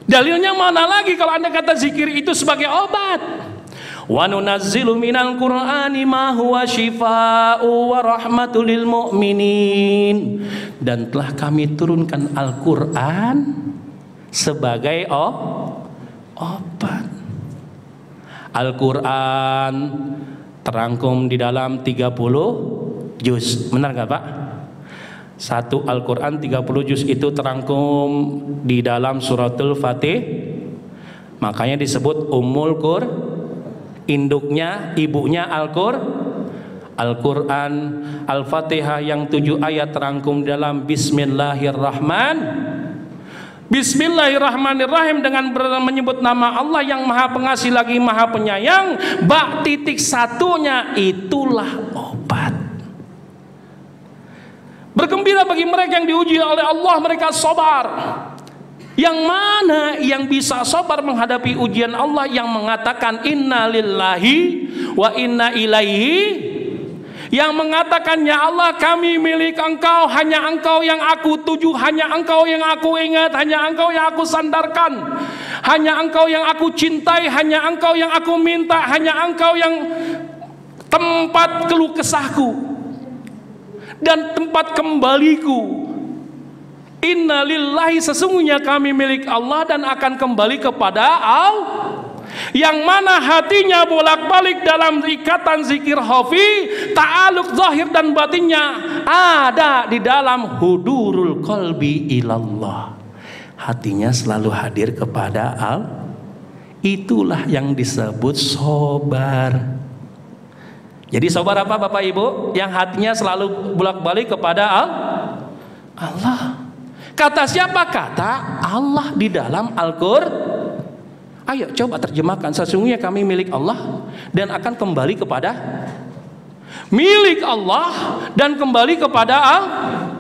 Dalilnya mana lagi kalau Anda kata zikir itu sebagai obat? Wa nunazzilu minal Qur'ani ma huwa syifaa'u wa rahmatul lil mu'minin. Dan telah kami turunkan Al-Qur'an sebagai obat. Al-Qur'an terangkum di dalam 30 juz. Benar enggak, Pak? Satu Al-Quran 30 juz itu terangkum di dalam suratul Fatih. Makanya disebut Ummul Qur. Induknya, ibunya Al-Quran. Al-Fatihah yang 7 ayat terangkum dalam Bismillahirrahmanirrahim, dengan menyebut nama Allah yang Maha Pengasih lagi Maha Penyayang. Ba titik satunya itulah obat. Bergembira bagi mereka yang diuji oleh Allah, mereka sabar. Yang mana yang bisa sabar menghadapi ujian Allah yang mengatakan inna lillahi wa inna ilaihi, yang mengatakan ya Allah kami milik Engkau, hanya Engkau yang aku tuju, hanya Engkau yang aku ingat, hanya Engkau yang aku sandarkan, hanya Engkau yang aku cintai, hanya Engkau yang aku minta, hanya Engkau yang tempat keluh kesahku dan tempat kembaliku. Inna lillahi, sesungguhnya kami milik Allah dan akan kembali kepada Allah, yang mana hatinya bolak-balik dalam ikatan zikir khafi, ta'aluk zahir dan batinnya ada di dalam hudurul qalbi ilallah. Hatinya selalu hadir kepada Allah. Itulah yang disebut sobar. Jadi sobar apa Bapak Ibu? Yang hatinya selalu bolak-balik kepada Allah. Kata siapa? Kata Allah di dalam Al-Qur'an. Ayo coba terjemahkan. Sesungguhnya kami milik Allah dan akan kembali kepada milik Allah dan kembali kepada Allah.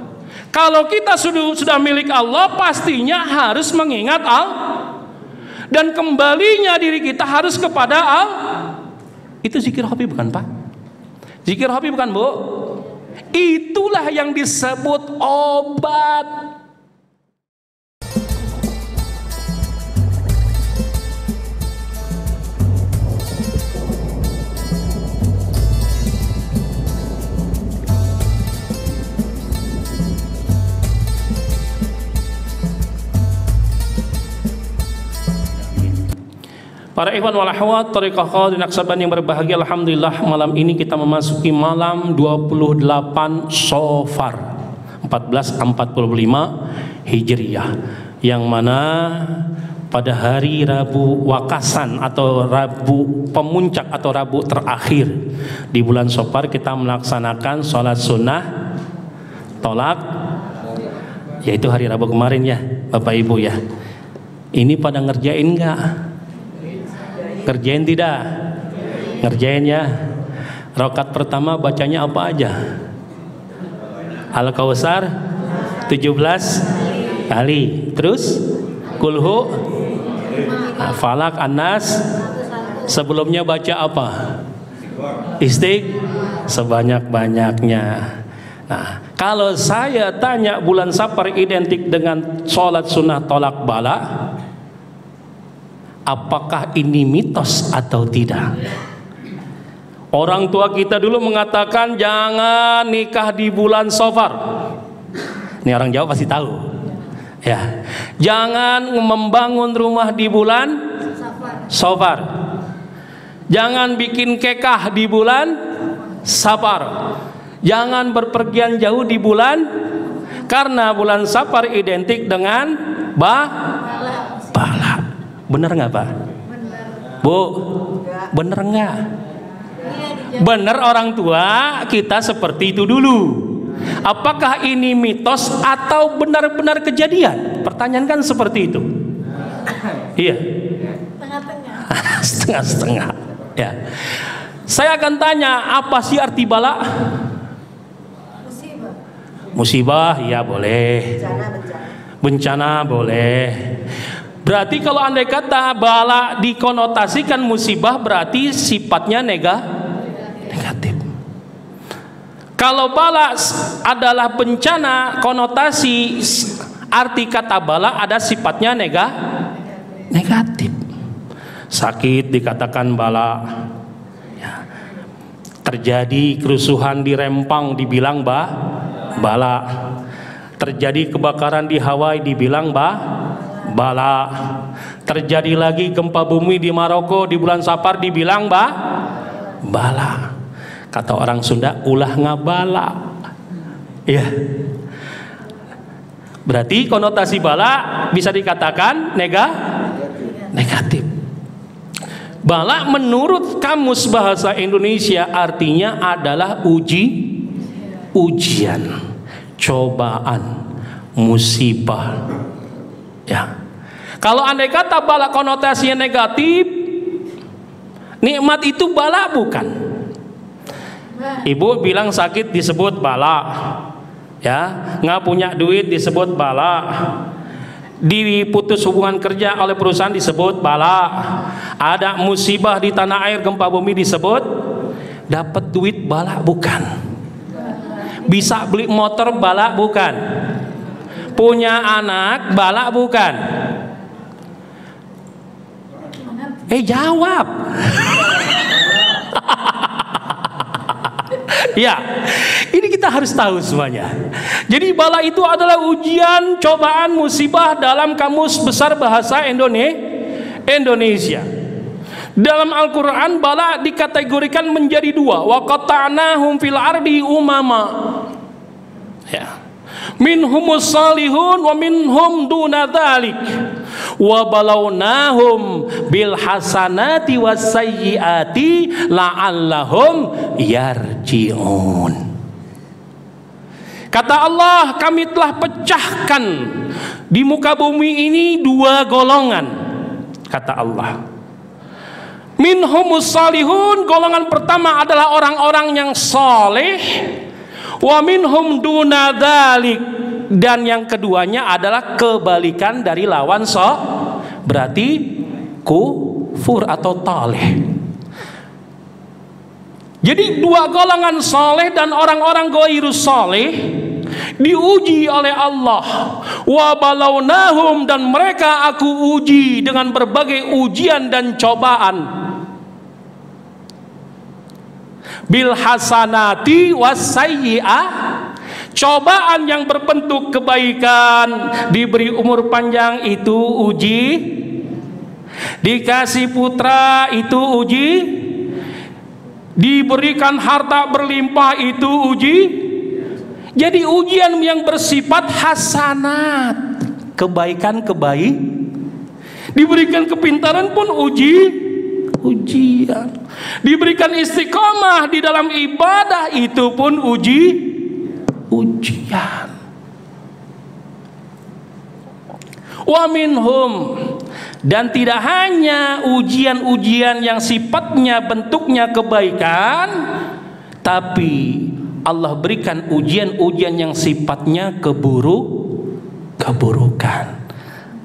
Kalau kita sudah milik Allah, pastinya harus mengingat Allah, dan kembalinya diri kita harus kepada Allah. Itu zikir khafi bukan Pak? Zikir khafi bukan Bu? Itulah yang disebut obat. Para ikhwan wal akhwat thariqah Qadir Naksaban yang berbahagia, alhamdulillah malam ini kita memasuki malam 28 Shofar 1445 Hijriyah, yang mana pada hari Rabu Wakasan atau Rabu Pemuncak atau Rabu terakhir di bulan Shofar kita melaksanakan sholat sunnah tolak, yaitu hari Rabu kemarin ya Bapak Ibu ya. Ini pada ngerjain enggak? Ngerjain tidak? Ngerjain ya. Rakaat pertama bacanya apa aja? Al-Kautsar 17 kali. Terus Kulhu, Falak, An-Nas. Sebelumnya baca apa? Sebanyak-banyaknya. Nah, kalau saya tanya bulan Safar identik dengan sholat sunnah tolak bala, apakah ini mitos atau tidak? Orang tua kita dulu mengatakan jangan nikah di bulan Shofar. Ini orang Jawa pasti tahu. Ya, jangan membangun rumah di bulan Shofar. Jangan bikin kekah di bulan Safar. Jangan berpergian jauh di bulan, karena bulan Safar identik dengan bala. Bener nggak Pak? Bener. Bu, bener nggak? Bener orang tua kita seperti itu dulu. Apakah ini mitos atau benar-benar kejadian? Pertanyaan kan seperti itu. Iya. Setengah-setengah. Setengah-setengah. Ya. Saya akan tanya, apa sih arti bala? Musibah. Musibah, ya boleh. Bencana boleh. Berarti kalau andai kata bala dikonotasikan musibah, berarti sifatnya negatif. Kalau bala adalah bencana, konotasi arti kata bala ada sifatnya negatif. Sakit dikatakan bala. Ya. Terjadi kerusuhan di Rempang dibilang bala. Terjadi kebakaran di Hawaii dibilang bala. Terjadi lagi gempa bumi di Maroko di bulan Safar dibilang bala. Kata orang Sunda, ulah ngabala. Ya. Berarti konotasi bala bisa dikatakan negatif. Bala menurut Kamus Bahasa Indonesia artinya adalah ujian, cobaan, musibah. Ya. Kalau andai kata bala konotasinya negatif, nikmat itu bala bukan? Ibu bilang sakit disebut bala. Ya, nggak punya duit disebut bala. Diputus hubungan kerja oleh perusahaan disebut bala. Ada musibah di tanah air, gempa bumi disebut. Dapat duit bala bukan? Bisa beli motor bala bukan? Punya anak bala bukan? Jawab. Ya, ini kita harus tahu semuanya. Jadi bala itu adalah ujian, cobaan, musibah dalam Kamus Besar Bahasa Indonesia. Dalam Al-Quran bala dikategorikan menjadi dua. Wa qata'nahum fil ardi umama. Ya. Minhumus salihun wa minhum duna dzalik. Wa balawnahum bil hasanati was sayyiati la'allahum yarji'un. Kata Allah, kami telah pecahkan di muka bumi ini dua golongan. Kata Allah, minhumus salihun, golongan pertama adalah orang-orang yang saleh. Wa minhum duna dzalik, dan yang keduanya adalah kebalikan dari lawan berarti kufur atau taleh. Jadi dua golongan saleh dan orang-orang ghairus saleh diuji oleh Allah. Wa balawnahum, dan mereka aku uji dengan berbagai ujian dan cobaan. Bil hasanati was sayyi'ah, cobaan yang berbentuk kebaikan, diberi umur panjang itu uji, dikasih putra itu uji, diberikan harta berlimpah itu uji. Jadi ujian yang bersifat hasanat, kebaikan. Diberikan kepintaran pun ujian. Diberikan istiqomah di dalam ibadah itu pun ujian. Wa minhum, dan tidak hanya ujian-ujian yang sifatnya bentuknya kebaikan, tapi Allah berikan ujian-ujian yang sifatnya keburukan.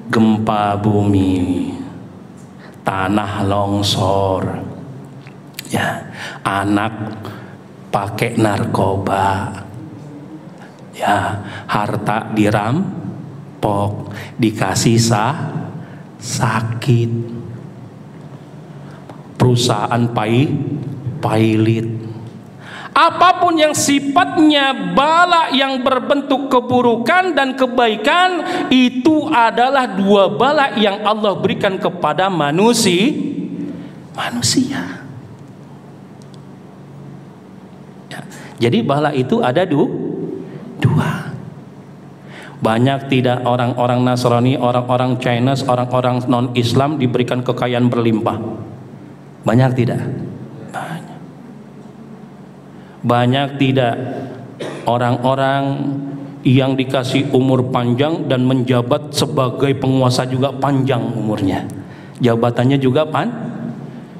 Gempa bumi, tanah longsor, ya, anak pakai narkoba, ya, harta dirampok, dikasih sakit, perusahaan pailit. Apapun yang sifatnya bala yang berbentuk keburukan dan kebaikan, itu adalah dua bala yang Allah berikan kepada manusia. Ya, jadi bala itu ada dua. Banyak tidak orang-orang Nasrani, orang-orang Chinese, orang-orang non-Islam diberikan kekayaan berlimpah? Banyak tidak? Banyak tidak orang-orang yang dikasih umur panjang dan menjabat sebagai penguasa juga panjang umurnya, jabatannya juga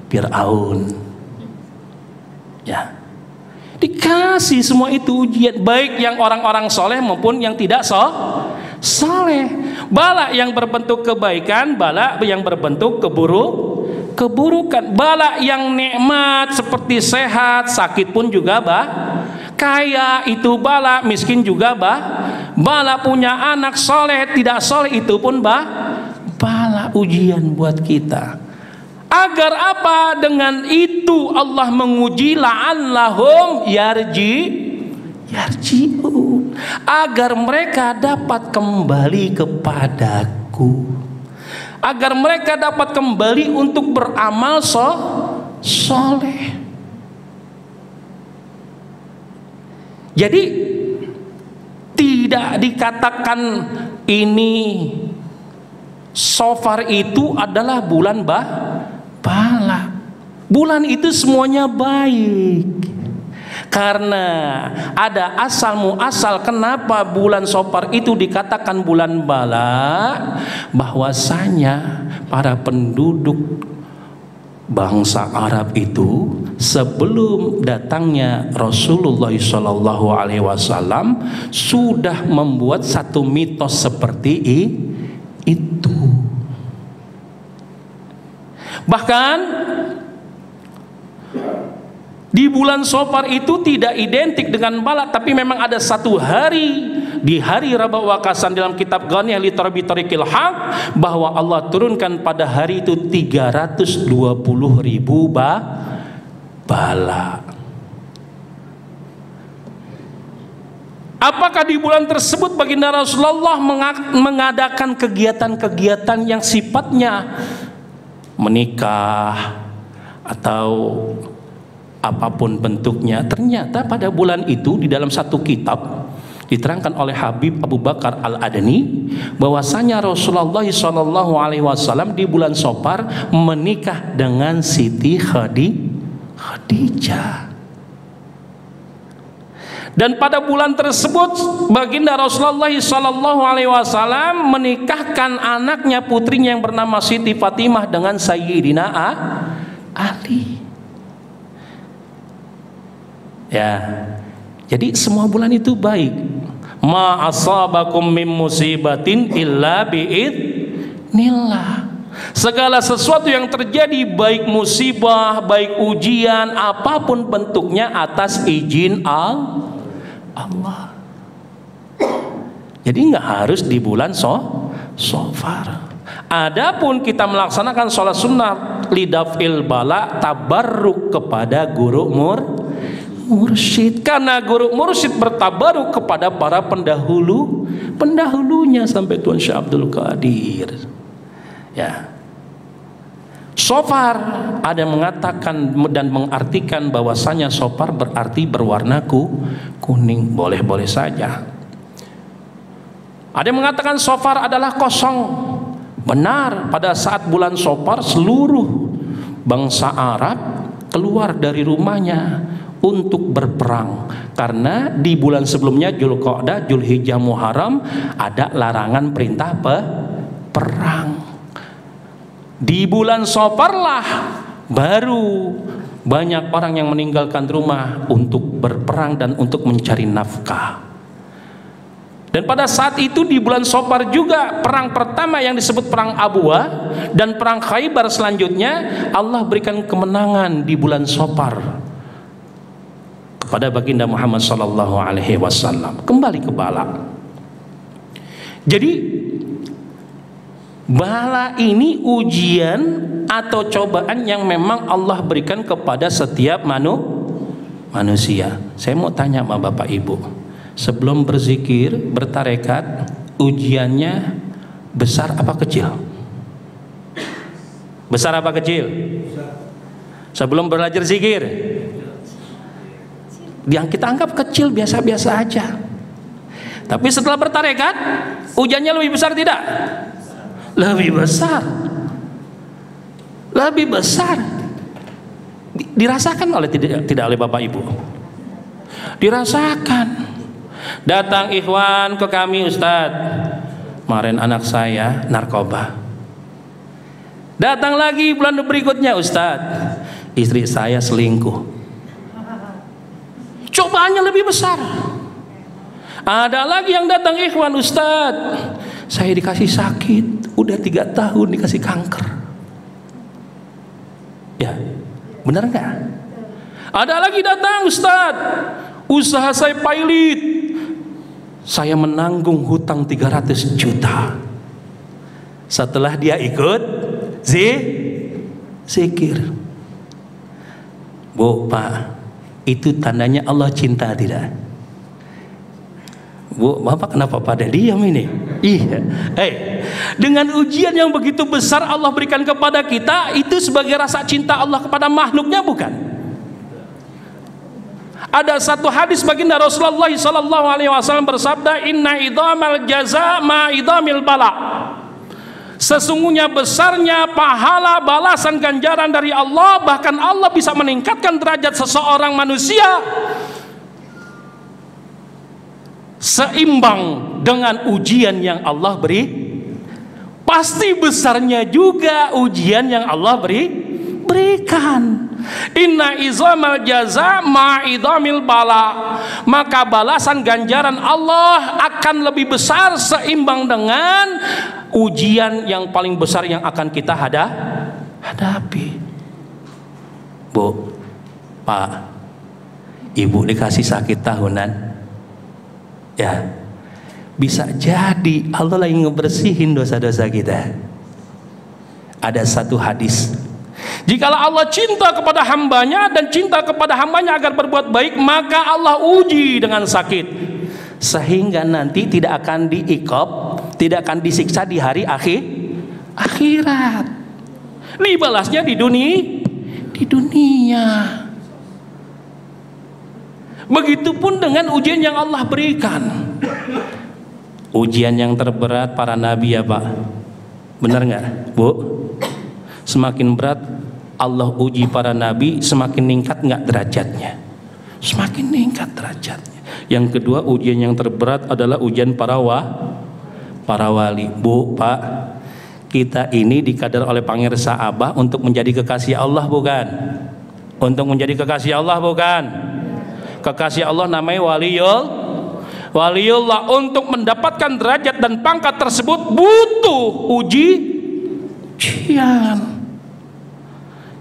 Fir'aun, ya, dikasih semua itu ujian, baik yang orang-orang soleh maupun yang tidak soleh. Bala yang berbentuk kebaikan, bala yang berbentuk keburukan. Bala yang nikmat seperti sehat, sakit pun juga kaya itu bala, miskin juga bala punya anak soleh, tidak soleh itu pun bala, ujian buat kita. Agar apa? Dengan itu Allah menguji la'allahum yarji'un, agar mereka dapat kembali kepadaku, agar mereka dapat kembali untuk beramal soleh. Jadi tidak dikatakan ini Safar itu adalah bulan bala. Bulan itu semuanya baik. Karena ada asal muasal kenapa bulan Safar itu dikatakan bulan bala, bahwasanya para penduduk bangsa Arab itu sebelum datangnya Rasulullah SAW sudah membuat satu mitos seperti itu. Bahkan di bulan Safar itu tidak identik dengan bala, tapi memang ada satu hari, di hari Rabiul Wakasan, dalam kitab Ghaniyah li Tariqil Haq, bahwa Allah turunkan pada hari itu 320.000 bala. Apakah di bulan tersebut baginda Rasulullah mengadakan kegiatan-kegiatan yang sifatnya menikah atau apapun bentuknya? Ternyata pada bulan itu di dalam satu kitab diterangkan oleh Habib Abu Bakar Al-Adani bahwasanya Rasulullah SAW di bulan Safar menikah dengan Siti Khadijah. Dan pada bulan tersebut baginda Rasulullah SAW menikahkan anaknya, putrinya yang bernama Siti Fatimah dengan Sayyidina Ali. Ya, jadi semua bulan itu baik. Ma asabakum min musibatin illa biidznillah. Segala sesuatu yang terjadi, baik musibah, baik ujian, apapun bentuknya, atas izin Allah. Jadi nggak harus di bulan Safar. Adapun kita melaksanakan sholat sunnah lidafil bala, tabarruk kepada guru mursyid, karena guru mursyid bertabaruk kepada para pendahulunya sampai Tuan Syekh Abdul Qadir. Ya, Safar ada yang mengatakan dan mengartikan bahwasanya Safar berarti berwarna kuning. Boleh-boleh saja. Ada yang mengatakan Safar adalah kosong. Benar, pada saat bulan Safar seluruh bangsa Arab keluar dari rumahnya untuk berperang, karena di bulan sebelumnya Dzulqa'dah, Dzulhijjah, Muharram ada larangan perintah perang. Di bulan Safarlah baru banyak orang yang meninggalkan rumah untuk berperang dan untuk mencari nafkah. Dan pada saat itu di bulan Safar juga perang pertama yang disebut perang Abwa dan perang Khaybar selanjutnya Allah berikan kemenangan di bulan Safar kepada baginda Muhammad SAW. Kembali ke bala. Jadi bala ini ujian atau cobaan yang memang Allah berikan kepada setiap manusia. Saya mau tanya sama Bapak Ibu, sebelum berzikir, bertarekat, ujiannya besar apa kecil? Besar apa kecil? Sebelum belajar zikir, yang kita anggap kecil, biasa-biasa aja. Tapi setelah bertarekat, ujiannya lebih besar tidak? Lebih besar. Lebih besar. Dirasakan oleh tidak oleh Bapak Ibu? Dirasakan. Datang ikhwan ke kami, Ustadz, kemarin anak saya narkoba. Datang lagi bulan berikutnya, Ustadz, istri saya selingkuh. Cobaannya lebih besar. Ada lagi yang datang ikhwan, Ustadz, saya dikasih sakit, udah 3 tahun dikasih kanker. Ya, benar nggak? Ada lagi datang, Ustadz, usaha saya pailit, saya menanggung hutang 300 juta. setelah dia ikut zikir. Bu, Pak, itu tandanya Allah cinta tidak? Bu, Bapak kenapa pada diam ini? Iya. Dengan ujian yang begitu besar Allah berikan kepada kita, itu sebagai rasa cinta Allah kepada makhluknya, bukan? Ada satu hadis baginda Rasulullah SAW bersabda, Inna idhamal jaza ma idhamil bala. Sesungguhnya besarnya pahala balasan ganjaran dari Allah, bahkan Allah bisa meningkatkan derajat seseorang manusia seimbang dengan ujian yang Allah beri. Pasti besarnya juga ujian yang Allah berikan. Inna izamal jaza ma'idhamil bala. Maka balasan ganjaran Allah akan lebih besar seimbang dengan ujian yang paling besar yang akan kita hadapi. Bu, Pak, Ibu dikasih sakit tahunan, ya, bisa jadi Allah lagi ngebersihin dosa-dosa kita. Ada satu hadis, jikalau Allah cinta kepada hambanya dan cinta kepada hambanya agar berbuat baik, maka Allah uji dengan sakit, sehingga nanti tidak akan diiqab, tidak akan disiksa di hari akhirat. Dibalasnya di dunia. Begitupun dengan ujian yang Allah berikan. Ujian yang terberat para nabi ya Pak, benar nggak Bu? Semakin berat Allah uji para nabi, semakin meningkat nggak derajatnya? Semakin meningkat derajatnya. Yang kedua, ujian yang terberat adalah ujian para wali. Bu, Pak, kita ini dikadar oleh Pangeran Abah untuk menjadi kekasih Allah, bukan? Untuk menjadi kekasih Allah, bukan? Kekasih Allah namanya waliullah. Untuk mendapatkan derajat dan pangkat tersebut butuh ujian.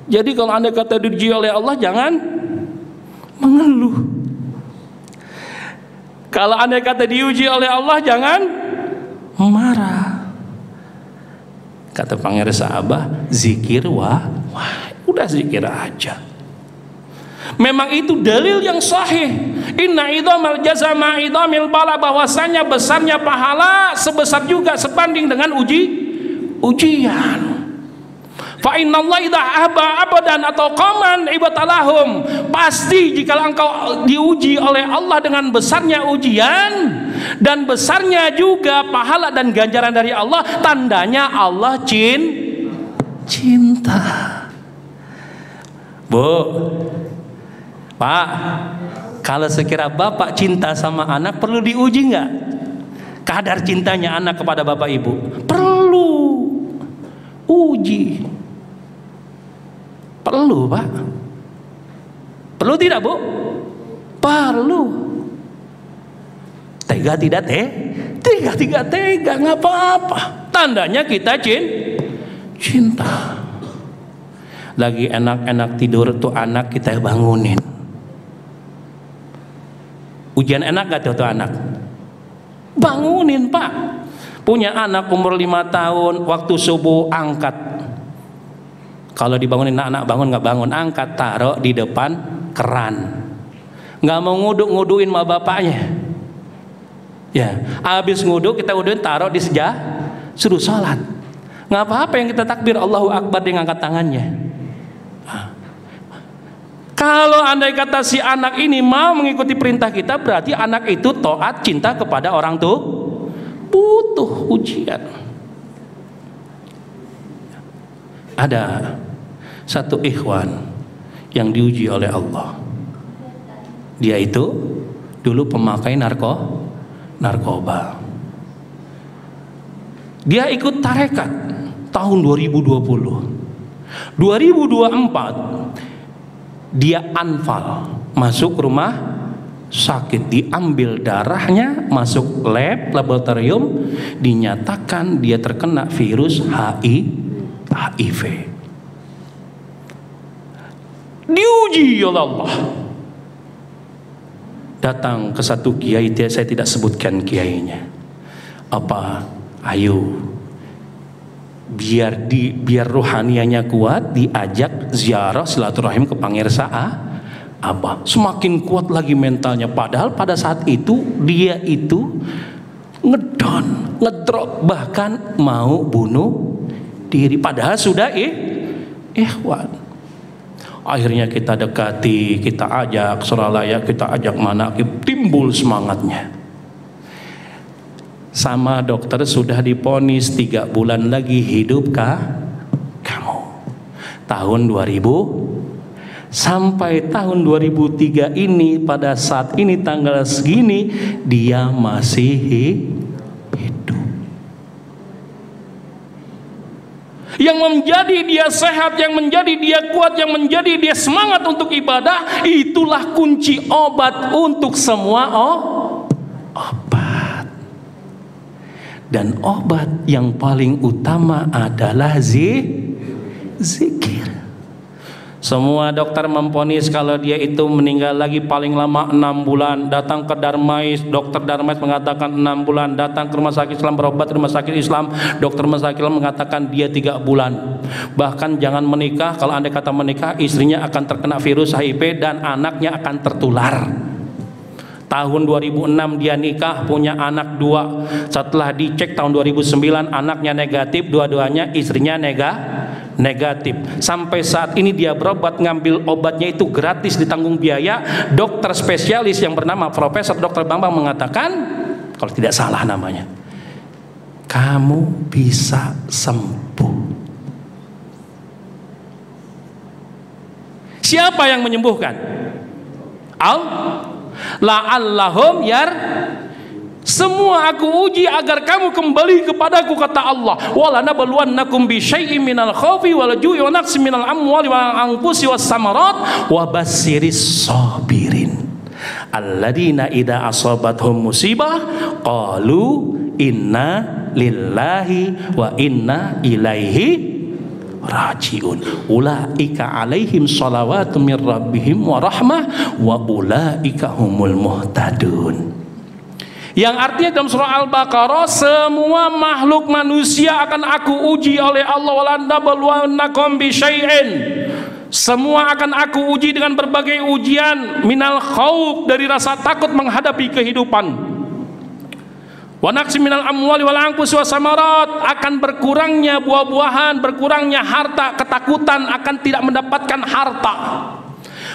Jadi kalau Anda kata diuji oleh Allah, jangan mengeluh. Kalau Anda kata diuji oleh Allah, jangan marah. Kata Pangeran Abah, zikir wah, udah zikir aja. Memang itu dalil yang sahih. Inna idhamal jaza ma idhamil bala, bahwasanya besarnya pahala sebesar juga sebanding dengan ujian. Fa innallaha idza ahba abadan atau qaman ibatalahum. Pasti jika engkau diuji oleh Allah dengan besarnya ujian dan besarnya juga pahala dan ganjaran dari Allah, tandanya Allah cinta. Bu, Pak, kalau sekira Bapak cinta sama anak, perlu diuji nggak? Kadar cintanya anak kepada Bapak Ibu perlu uji. Perlu, Pak. Perlu tidak, Bu? Perlu. Tega tidak tega, nggak apa-apa. Tandanya kita cinta. Lagi enak-enak tidur tuh anak, kita bangunin. Ujian enak gak tuh anak? Bangunin, Pak. Punya anak umur 5 tahun, waktu subuh angkat. Kalau dibangunin, anak bangun nggak bangun, angkat, taruh di depan keran. Nggak mau nguduin sama bapaknya. Ya, habis nguduk kita udahin, taruh di suruh sholat. Nggak apa-apa yang kita takbir Allahu Akbar, dia ngangkat tangannya. Kalau andai kata si anak ini mau mengikuti perintah kita, berarti anak itu taat, cinta kepada orang tua. Butuh ujian. Ada satu ikhwan yang diuji oleh Allah. Dia itu dulu pemakai narkoba. Dia ikut tarekat tahun 2020. 2024 dia anfal, masuk rumah sakit, diambil darahnya, masuk lab, laboratorium, dinyatakan dia terkena virus HIV. Diuji oleh Allah. Datang ke satu kiai, saya tidak sebutkan kiainya. Apa? Ayo, biar rohanianya kuat, diajak ziarah silaturahim ke pangirsa Abah, semakin kuat lagi mentalnya. Padahal pada saat itu dia itu ngedon, ngedrop, bahkan mau bunuh diri. Padahal sudah ikhwan. Akhirnya kita dekati, kita ajak Suralaya, kita ajak Manaqib, timbul semangatnya. Sama dokter sudah diponis 3 bulan lagi hidup kamu. Tahun 2000 sampai tahun 2003 ini, pada saat ini tanggal segini dia masih hidup. Yang menjadi dia sehat, yang menjadi dia kuat, yang menjadi dia semangat untuk ibadah, itulah kunci obat untuk semua obat. Dan obat yang paling utama adalah zikir. Semua dokter memvonis kalau dia itu meninggal lagi paling lama 6 bulan. Datang ke Darmais, dokter Darmais mengatakan 6 bulan. Datang ke rumah sakit Islam, berobat rumah sakit Islam, dokter rumah sakit Islam mengatakan dia 3 bulan. Bahkan jangan menikah, kalau andai kata menikah istrinya akan terkena virus HIV dan anaknya akan tertular. Tahun 2006 dia nikah, punya anak 2. Setelah dicek tahun 2009 anaknya negatif, dua-duanya, istrinya negatif. Sampai saat ini dia berobat, ngambil obatnya itu gratis, ditanggung biaya. Dokter spesialis yang bernama Profesor Dr. Bambang mengatakan, kalau tidak salah namanya, kamu bisa sembuh. Siapa yang menyembuhkan? La'allahum semua aku uji agar kamu kembali kepadaku, kata Allah. Wala nabluwannakum bi syai'in minal khaufi wal ju'i wa naqsin minal amwali wal anfusi was samarat wa bassiris sabirin alladzina idza asabathum musibah qalu inna lillahi wa inna ilaihi rajiun. Ulaika alaihim shalawatu mir rabbihim wa rahmah wa ulaika humul muhtadun. Yang artinya dalam surah Al-Baqarah, semua makhluk manusia akan aku uji oleh Allah. Walanda balwanakum bisyai'in, semua akan aku uji dengan berbagai ujian. Minal khauf, dari rasa takut menghadapi kehidupan. Wa naqsi minal amwali wal anfusi was samarat, akan berkurangnya buah-buahan, berkurangnya harta, ketakutan akan tidak mendapatkan harta.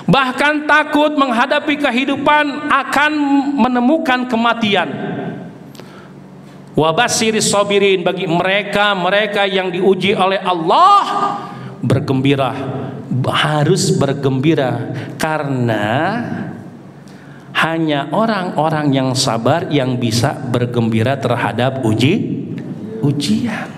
Bahkan takut menghadapi kehidupan, akan menemukan kematian. Wa basyyiris sabirin, bagi mereka yang diuji oleh Allah, bergembira, harus bergembira, karena hanya orang-orang yang sabar yang bisa bergembira terhadap ujian.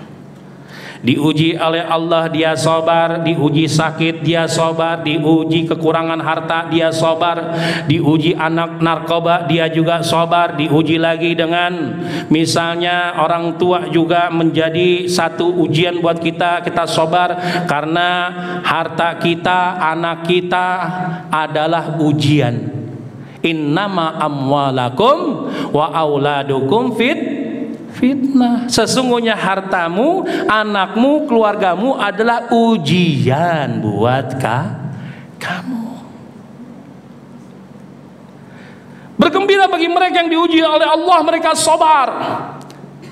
Diuji oleh Allah dia sabar, diuji sakit dia sabar, diuji kekurangan harta dia sabar, diuji anak narkoba dia juga sabar, diuji lagi dengan misalnya orang tua juga menjadi satu ujian buat kita sabar, karena harta kita, anak kita adalah ujian. Innama amwalakum wa auladukum fitnah. Sesungguhnya hartamu, anakmu, keluargamu adalah ujian buat kamu. Bergembira bagi mereka yang diuji oleh Allah, mereka sabar.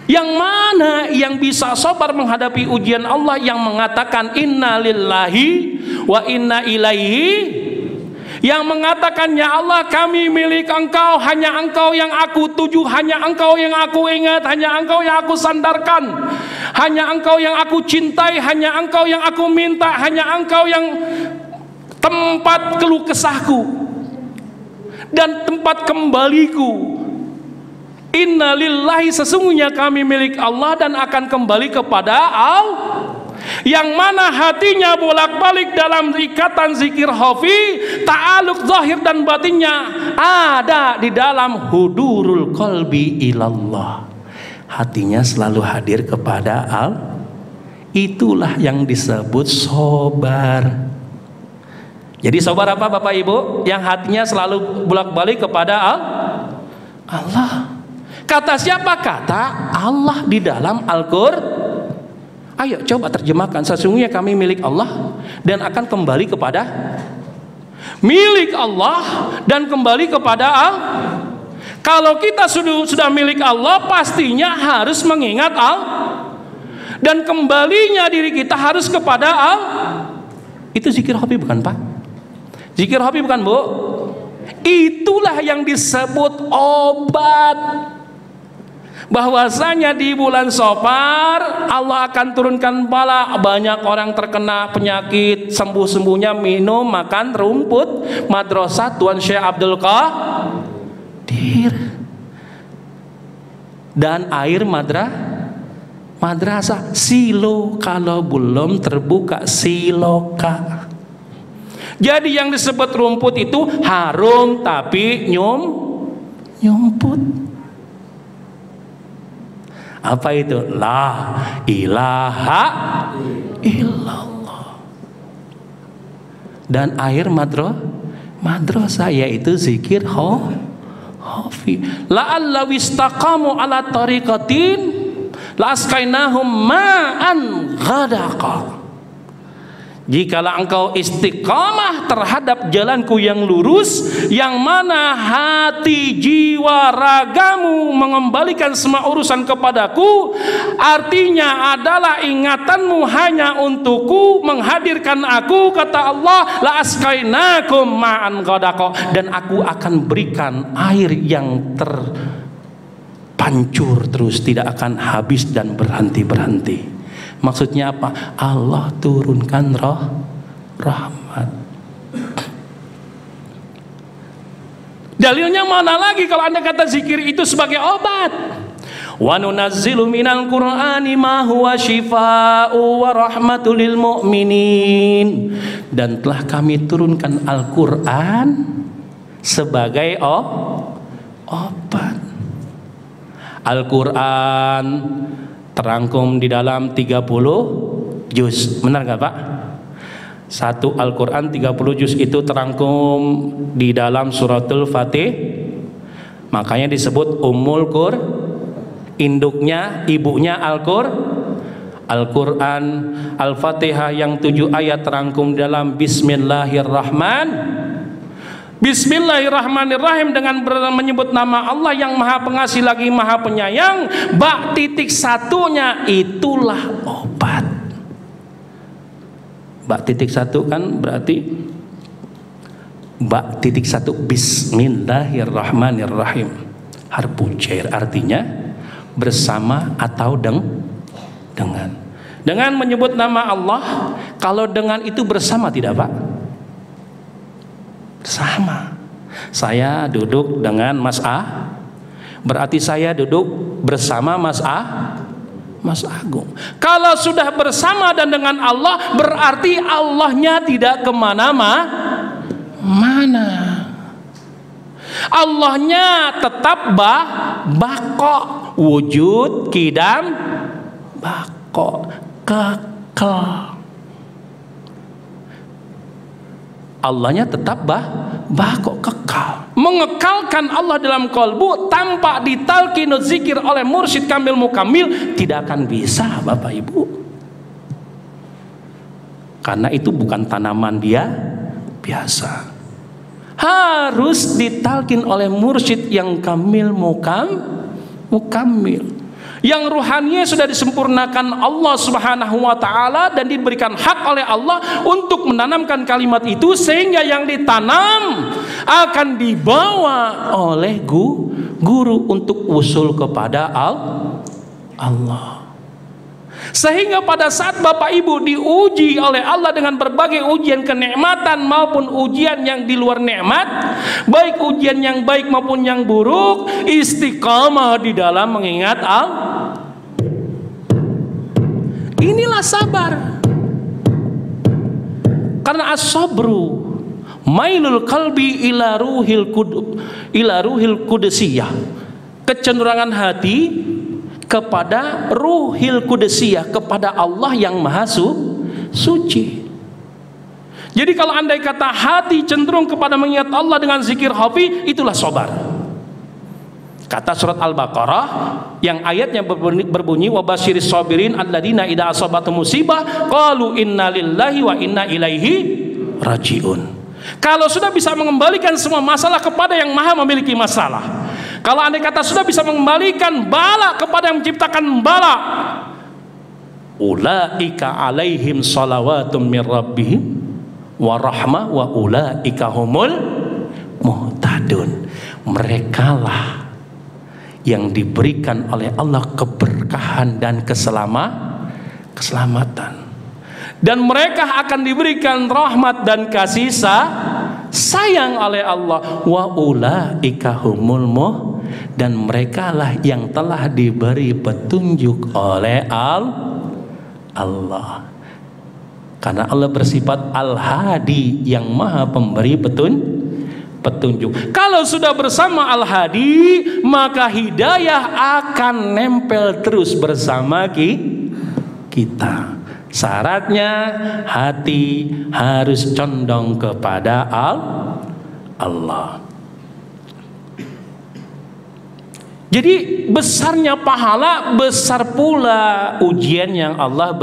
Yang mana yang bisa sabar menghadapi ujian Allah, yang mengatakan inna lillahi wa inna ilaihi, yang mengatakan ya Allah kami milik Engkau, hanya Engkau yang aku tuju, hanya Engkau yang aku ingat, hanya Engkau yang aku sandarkan, hanya Engkau yang aku cintai, hanya Engkau yang aku minta, hanya Engkau yang tempat keluh kesahku dan tempat kembaliku. Inna lillahi, sesungguhnya kami milik Allah dan akan kembali kepada Allah. Yang mana hatinya bolak-balik dalam ikatan zikir khafi, ta'aluk zahir dan batinnya ada di dalam hudurul qalbi ilallah. Hatinya selalu hadir kepada Allah. Itulah yang disebut sabar. Jadi sabar apa Bapak Ibu? Yang hatinya selalu bolak-balik kepada Allah. Kata siapa? Kata Allah di dalam Al-Qur'an. Ayo coba terjemahkan, sesungguhnya kami milik Allah dan akan kembali kepada milik Allah dan kembali kepada Allah. Kalau kita sudah milik Allah, pastinya harus mengingat Allah dan kembalinya diri kita harus kepada Allah. Itu zikir hobi bukan Pak? Zikir hobi bukan Bu? Itulah yang disebut obat. Bahwasanya di bulan Safar Allah akan turunkan bala. Banyak orang terkena penyakit, sembuh-sembuhnya minum makan rumput madrasah Tuan Syekh Abdul Qadir dan air madrasah silo. Kalau belum terbuka siloka. Jadi yang disebut rumput itu harum tapi nyumput. Apa itu? La ilaha illallah. Dan air madrasah yaitu zikir hofi. La'alla wistaqamu ala tariqatin la askainahum ma'an ghadaqa. Jikalau engkau istiqamah terhadap jalanku yang lurus, yang mana hati, jiwa, ragamu mengembalikan semua urusan kepadaku, artinya adalah ingatanmu hanya untukku, menghadirkan aku, kata Allah, la askainakum ma'an ghadaqa, dan aku akan berikan air yang terpancur terus, tidak akan habis dan berhenti-berhenti. Maksudnya apa? Allah turunkan rahmat. Dalilnya mana lagi kalau Anda kata zikir itu sebagai obat? Wa nunazzilu minal Qur'ani ma huwa syifaa'u wa rahmatul lil mu'minin. Dan telah kami turunkan Al-Qur'an sebagai obat. Al-Qur'an terangkum di dalam 30 juz. Benar nggak Pak? Satu Al-Quran 30 juz itu terangkum di dalam suratul Fatih. Makanya disebut Ummul Qur. Induknya, ibunya Al-Quran. Al-Fatihah yang 7 ayat terangkum dalam Bismillahirrahmanirrahim, dengan menyebut nama Allah yang maha pengasih lagi maha penyayang. Bak titik satunya itulah obat. Bak titik satu kan berarti bak titik satu Bismillahirrahmanirrahim. Harfu jar artinya bersama atau dengan. Dengan menyebut nama Allah. Kalau dengan itu bersama tidak Pak? Sama. Saya duduk dengan Mas A, berarti saya duduk bersama Mas Agung. Kalau sudah bersama dan dengan Allah, berarti Allahnya tidak kemana-mana. Allahnya tetap bako, wujud, kidam, bako, kekal. Allahnya tetap bako, kekal. Mengekalkan Allah dalam kolbu tanpa ditalqinu zikir oleh mursyid kamil mukamil tidak akan bisa Bapak Ibu. Karena itu bukan tanaman dia biasa. Harus ditalkin oleh mursyid yang kamil mukamil. Yang ruhaninya sudah disempurnakan Allah Subhanahu wa ta'ala dan diberikan hak oleh Allah untuk menanamkan kalimat itu, sehingga yang ditanam akan dibawa oleh guru untuk usul kepada Allah. Sehingga pada saat Bapak Ibu diuji oleh Allah dengan berbagai ujian kenikmatan maupun ujian yang di luar nikmat, baik ujian yang baik maupun yang buruk, istiqamah di dalam mengingat Allah. Inilah sabar. Karena as-sabru mailul qalbi ila ruhil qudusiyah, kecenderungan hati kepada ruhil qudusiyah, kepada Allah yang maha suci. Jadi kalau andai kata hati cenderung kepada mengingat Allah dengan zikir khafi, itulah sabar. Kata surat Al-Baqarah yang ayatnya berbunyi wabasyiris sabirin alladzina idza asabatum musibah qalu inna lillahi wa inna ilaihi rajiun. Kalau sudah bisa mengembalikan semua masalah kepada yang maha memiliki masalah, kalau andai kata sudah bisa mengembalikan bala kepada yang menciptakan bala, ulaika alaihim salawatum mir rabbihim wa rahmah wa ulaika humul muhtadun. Merekalah yang diberikan oleh Allah keberkahan dan keselamatan, dan mereka akan diberikan rahmat dan kasih sayang oleh Allah. Wa ulaika humul dan merekalah yang telah diberi petunjuk oleh Allah. Karena Allah bersifat Al-Hadi, yang maha pemberi petunjuk. Kalau sudah bersama Al-Hadi, maka hidayah akan nempel terus bersama kita. Syaratnya hati harus condong kepada Allah. Jadi besarnya pahala, besar pula ujian yang Allah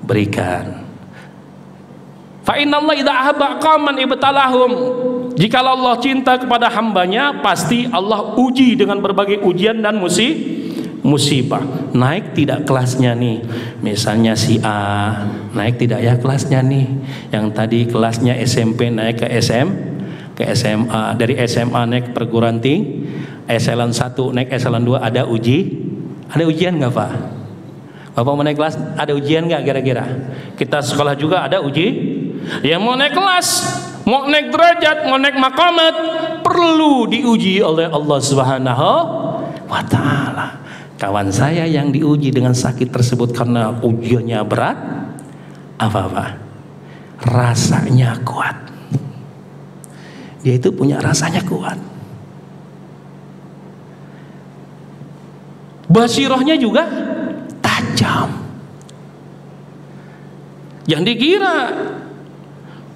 berikan. Fa innallaha idza ahabba qauman ibtalahum. Jikalau Allah cinta kepada hambanya, pasti Allah uji dengan berbagai ujian dan musibah. Naik tidak kelasnya nih, misalnya si A naik tidak ya kelasnya nih, yang tadi kelasnya SMP naik ke SMA, dari SMA naik perguruan tinggi, eselon 1 naik eselon 2, ada ujian nggak Pak? Bapak mau naik kelas ada ujian nggak kira-kira? Kita sekolah juga ada ya, mau naik kelas, mau naik derajat, mau naik maqamat, perlu diuji oleh Allah Subhanahu wa Ta'ala. Kawan saya yang diuji dengan sakit tersebut karena ujiannya berat, apa? Rasanya kuat. Dia itu punya rasanya kuat. Basirahnya juga tajam. Jangan dikira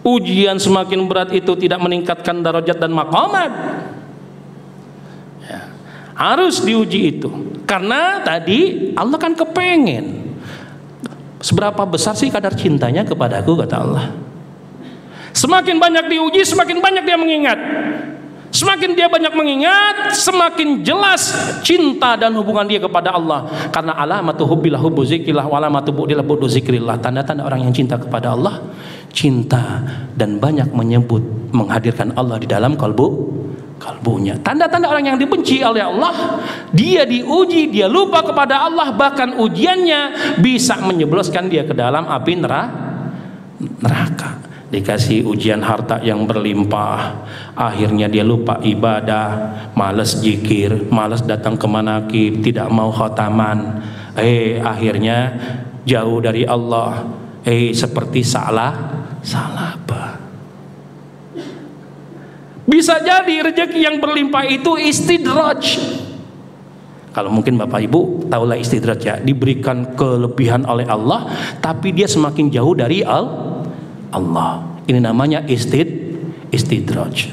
ujian semakin berat itu tidak meningkatkan darajat dan maqamat. Ya, harus diuji itu. Karena tadi Allah kan kepengen, seberapa besar sih kadar cintanya kepadaku, kata Allah. Semakin banyak diuji, semakin banyak dia mengingat. Semakin dia banyak mengingat, semakin jelas cinta dan hubungan dia kepada Allah. Karena alamatu hubbillah hubbu zikrillah wa alamatu bu'dillah bu'du zikrillah. Tanda-tanda orang yang cinta kepada Allah, cinta dan banyak menyebut, menghadirkan Allah di dalam kalbunya. Tanda-tanda orang yang dibenci oleh Allah, dia diuji, dia lupa kepada Allah, bahkan ujiannya bisa menjebloskan dia ke dalam api neraka. Dikasih ujian harta yang berlimpah, akhirnya dia lupa ibadah, malas zikir, malas datang ke manakib, tidak mau khataman, akhirnya jauh dari Allah, seperti salah apa. Bisa jadi rezeki yang berlimpah itu istidraj. Kalau mungkin Bapak Ibu tahulah istidraj ya, diberikan kelebihan oleh Allah, tapi dia semakin jauh dari Allah. Ini namanya istidraj.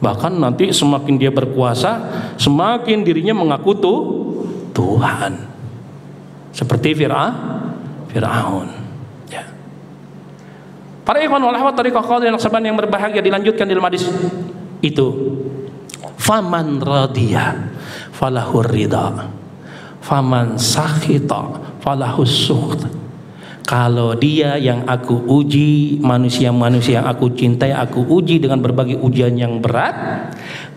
Bahkan nanti semakin dia berkuasa, semakin dirinya mengaku Tuhan. Seperti Fir'aun. Ya. Para ikhwan wal akhwat thariqah qadrin yang berbahagia, dilanjutkan dalam hadis itu. Faman radiya falahur ridha, faman sakhita falahus sukht. Kalau dia yang aku uji, manusia-manusia yang aku cintai, aku uji dengan berbagai ujian yang berat,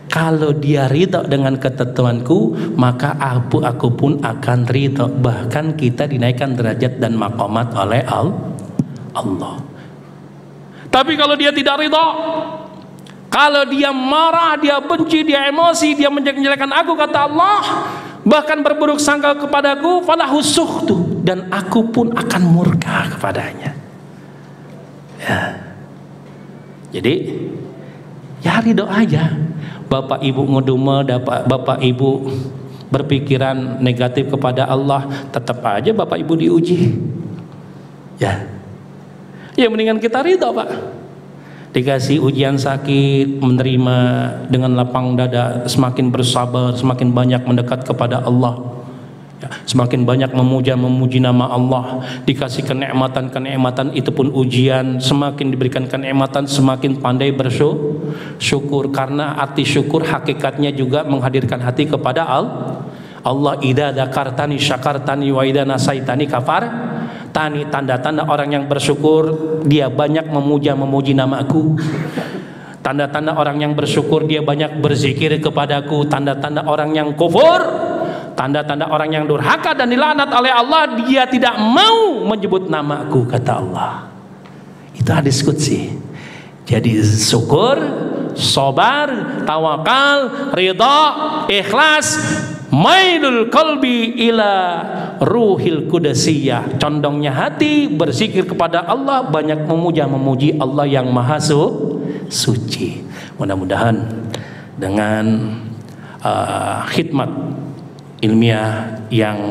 kalau dia ridha dengan ketentuanku, maka aku pun akan ridha. Bahkan kita dinaikkan derajat dan maqamat oleh Allah. Tapi kalau dia tidak ridha, kalau dia marah, dia benci, dia emosi, dia menjelek-jelekan aku, kata Allah, bahkan berburuk sangka kepadaku, falahu sukhtu, dan aku pun akan murka kepadanya. Ya. Jadi ya ridho aja. Bapak Ibu ngedumel, Bapak Ibu berpikiran negatif kepada Allah, tetap aja Bapak Ibu diuji. Ya mendingan kita ridho Pak. dikasih ujian sakit, menerima dengan lapang dada, semakin bersabar, semakin banyak mendekat kepada Allah, ya, semakin banyak memuji nama Allah. Dikasih kenikmatan itu pun ujian, semakin diberikan kenikmatan semakin pandai bersyukur, karena arti syukur hakikatnya juga menghadirkan hati kepada Allah. Idza dzakartani syakartani wa idza nasaitani kafar tani. Tanda-tanda orang yang bersyukur, dia banyak memuji namaku. Tanda-tanda orang yang bersyukur, dia banyak berzikir kepadaku. Tanda-tanda orang yang kufur, tanda-tanda orang yang durhaka dan dilaknat oleh Allah, dia tidak mau menyebut namaku, kata Allah. Itu hadis qudsi. Jadi syukur, sabar, tawakal, ridha, ikhlas, mailul qalbi ila ruhil qudusiyah, condongnya hati berzikir kepada Allah, banyak memuji Allah yang maha suci. Mudah-mudahan dengan khidmat ilmiah yang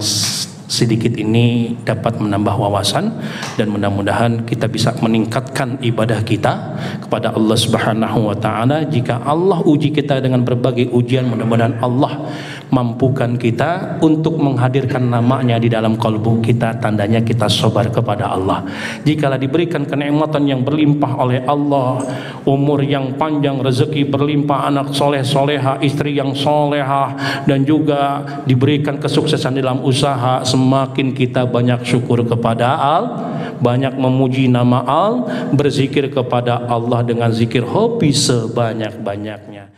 sedikit ini dapat menambah wawasan, dan mudah-mudahan kita bisa meningkatkan ibadah kita kepada Allah Subhanahu wa taala. Jika Allah uji kita dengan berbagai ujian, mudah-mudahan Allah mampukan kita untuk menghadirkan namanya di dalam kalbu kita, tandanya kita sabar kepada Allah. Jikalau diberikan kenikmatan yang berlimpah oleh Allah, umur yang panjang, rezeki berlimpah, anak soleh soleha, istri yang solehah, dan juga diberikan kesuksesan dalam usaha, semakin kita banyak syukur kepada Allah, banyak memuji nama Allah, berzikir kepada Allah dengan zikir hobi sebanyak-banyaknya.